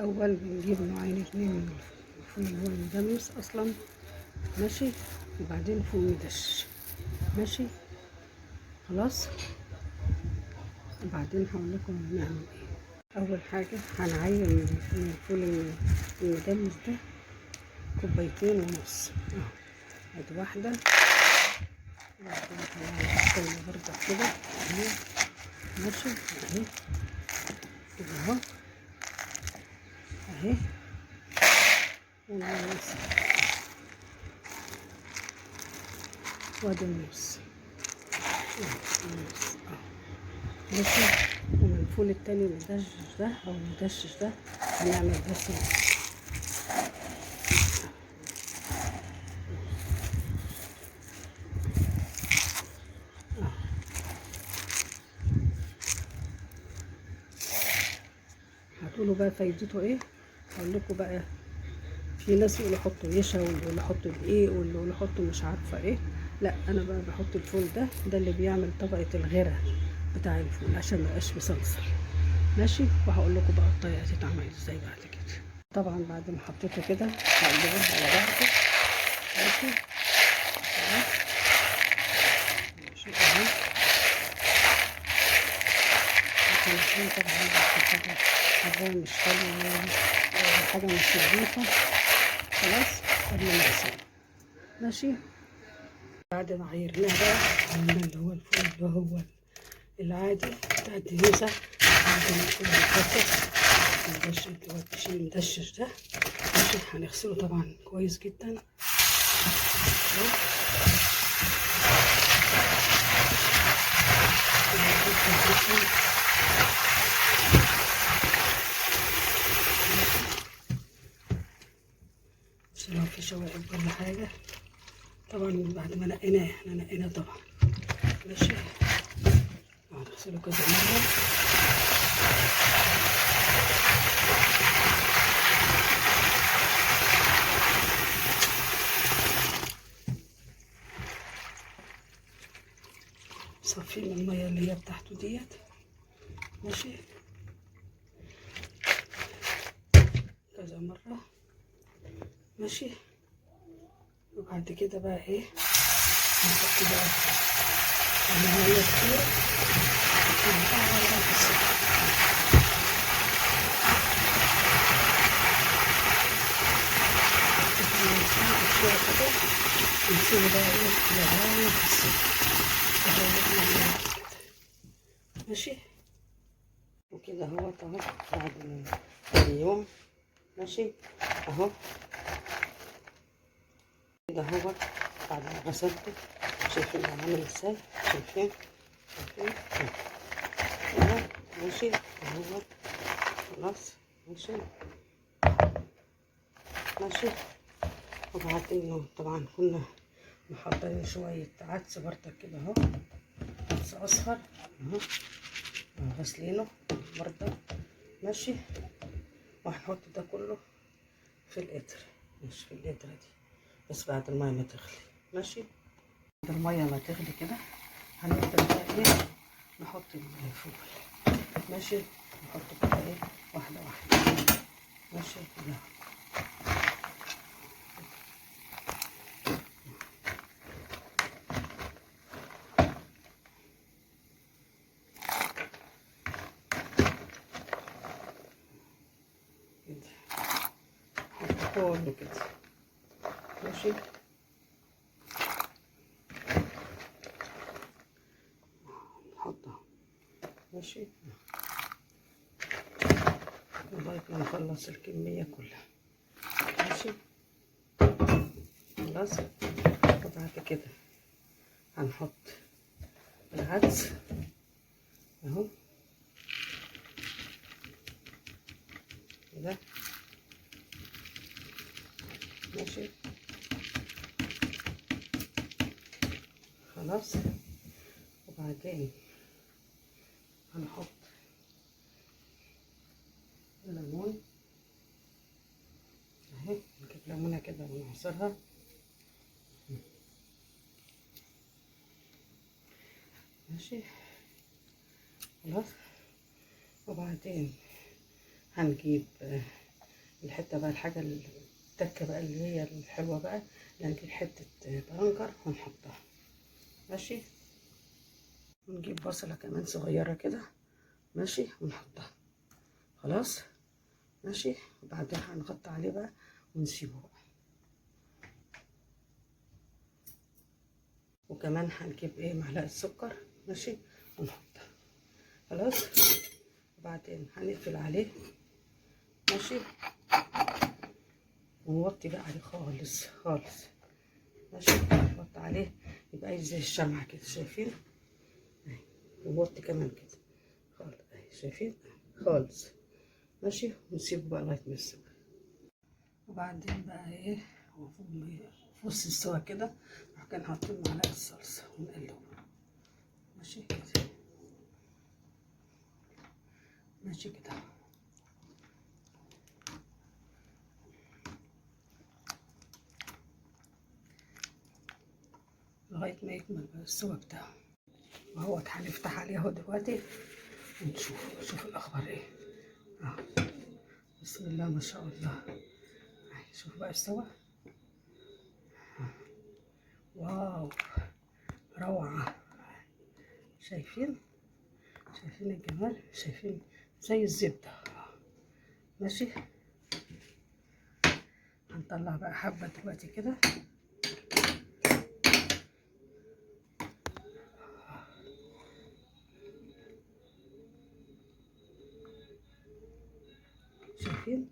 الأول بنجيب نوعين اتنين من الفول اللي هو المدمس أصلا، ماشي، وبعدين فول مدش، ماشي، خلاص. وبعدين هقول لكم نعمل ايه. أول حاجة هنعين من الفول المدمس ده 2.5 كوباية اهو، ادي واحدة. وبعدين هنعمل التانية برضه كده اهي، ماشي، اهي كده اهو، اهي، ونص، وادي النص، النص اهو، ماشي. ومن الفول التاني المدشش ده او المدشش ده هنعمل بس نص اهو. هتقولوا بقى فايدته ايه؟ هقول لكم بقى. في ناس يقولوا حطوا نشا، واللي يقولوا حطوا دقيق، واللي يقولوا حطوا مش عارفه ايه. لا، انا بقى بحط الفول ده اللي بيعمل طبقه الغرة بتاع الفول عشان ما يبقاش مسلسل، ماشي. وهقول لكم بقى الطريقه تتعمل ازاي بعد كده. طبعا بعد ما حطيته كده هقلبها على بعضه، ماشي، اهو، ماشي اهو. عشان طبعا حاجه مش حلوه، حاجه مش نظيفه، خلاص، قبل ما اغسله، ماشي. بعد ما عيرناه بقى عملنا اللي هو الفول اللي هو العادي بتاع الدنيسة، بعد ما الفول المخفف المدشش اللي هو التشيل المدشش ده، ماشي. هنغسله طبعا كويس جدا، عشان لو في شوائب ولا حاجة. طبعا بعد ما نقيناه، احنا نقيناه طبعا، ماشي. هنغسله كذا مرة. صفيه من المية اللي هي بتاعته ديت، ماشي، كذا مرة، ماشي. وبعد كده بقى ايه، نحط بقى المية كتير، نسيبه بقى ايه لغاية الصبح، ماشي. وكده اهو طبعا بعد اليوم، ماشي، اهو كده اهو بعد ما غسلته. شايفين عامل ازاي؟ شايفين اهو، ماشي اهو، خلاص، ماشي، ماشي. وبعدين طبعا كنا محضرين شوية عدس بردك كده اهو، عدس اصفر اهو، غسلينه بردك، ماشي. وهنحط ده كله في القدر، مش في القدرة دي، بس بعد المية ما تغلي، ماشي. بعد المية ما تغلي كده هنبدأ بقى ايه، نحط الفول، ماشي. نحط كده ايه واحدة واحدة، ماشي كده كده، نحط كله كده، ماشي. نحطها، ماشي، لغاية ما نخلص الكمية كلها، ماشي، خلاص. وبعد كده هنحط العدس اهو كده، ماشي، خلاص. وبعدين هنحط الليمون اهي، نجيب ليمونه كده ونعصرها، ماشي، خلاص. وبعدين هنجيب الحته بقى الحاجه التكه بقى اللي هي الحلوه بقى، اللي هنجيب حته بنجر ونحطها. ماشي. ونجيب بصله كمان صغيره كده، ماشي، ونحطها. خلاص. ماشي. وبعدين هنغطي عليه بقى ونسيبه بقى. وكمان هنجيب ايه معلقه سكر، ماشي، ونحطها. خلاص. وبعدين هنقفل عليه، ماشي، ونوطي بقى عليه خالص خالص. ماشي. نحط عليه يبقى زي الشمعة كده، شايفين اهي. ونوطي كمان كده خالص اهي، شايفين خالص. ماشي. ونسيبه بقى لغايه ما يستوي. وبعدين بقى ايه، في وسط السوا كده نروح كده حاطين معلقه صلصه ونقلبه. ماشي كده. ماشي كده لغايه ما يكمل بقى السوا بتاعه. وهو هنفتح عليه اهو دلوقتي ونشوف الاخبار ايه. اهو. بسم الله ما شاء الله. شوف بقى استوى. واو، روعة. شايفين الجمال، شايفين زي الزبدة. ماشي. هنطلع بقى حبة دلوقتي كده. شايفين.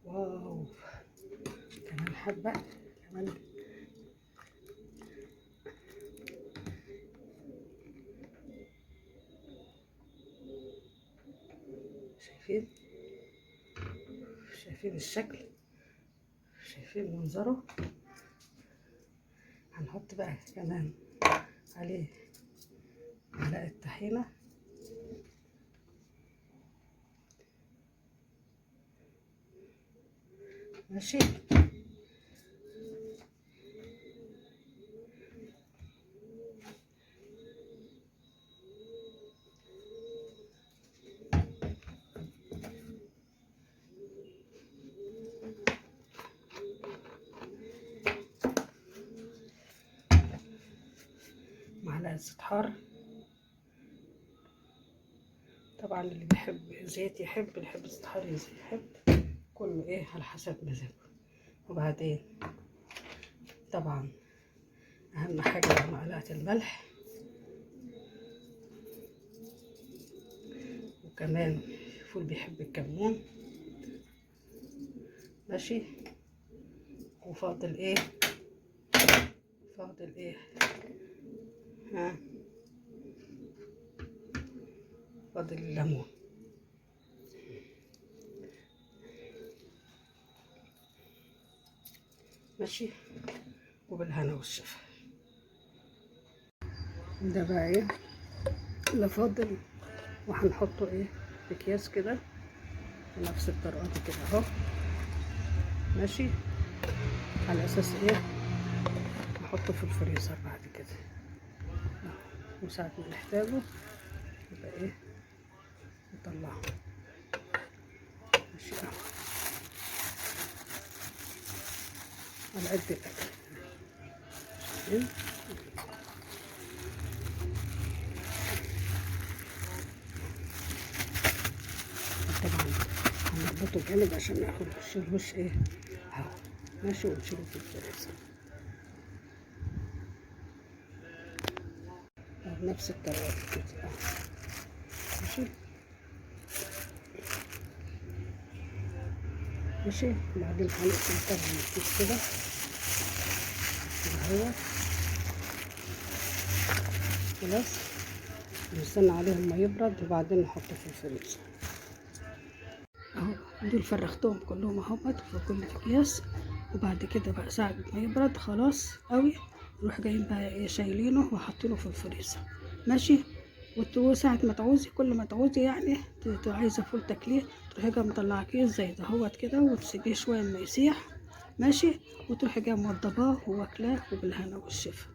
واو. كمان حبة كمان. شايفين الشكل، شايفين منظره. هنحط بقى كمان عليه معلقة طحينة. ماشي. معلقة زيت حار. طبعا اللي بيحب زيت يحب زيت حار يحب، كله ايه على حسب مزاجه. وبعدين طبعا اهم حاجة معلقة الملح، وكمان الفول بيحب الكمون. ماشي. وفاضل ايه، ها، فاضل الليمون. ماشي. وبالهنا والشفا. ده بقى ايه اللي فاضل، وهنحطه ايه في اكياس كده بنفس الطريقه دي كده اهو. ماشي. على اساس ايه نحطه في الفريزر بعد كده، وساعة ما نحتاجه يبقى ايه نطلعه. ماشي اهو على قد الاكل. طبعا هنربطه جامد عشان ناخد الوش ايه اهو. ماشي. ونشيله في الفريزر بنفس الطريقة كده اهو. ماشي. ماشي. وبعدين هنقفل طبعا الكيس كده اهو. خلاص. نستنى عليهم ما يبرد وبعدين نحطه في الفريزر اهو. دول فرختهم كلهم اهوت في كل اكياس. وبعد كده بقى ساعة ما يبرد خلاص قوي نروح جايين بقى ايه شايلينه وحاطينه في الفريزر. ماشي. وساعة ما تعوزي، كل ما تعوزي يعني عايزة فول تاكليه، تروحي جايه مطلعه كيس زي دهوت كده وتسيبيه شوية ما يسيح. ماشي. وتروحي جايه موضباه واكلاه وبالهنا والشفا.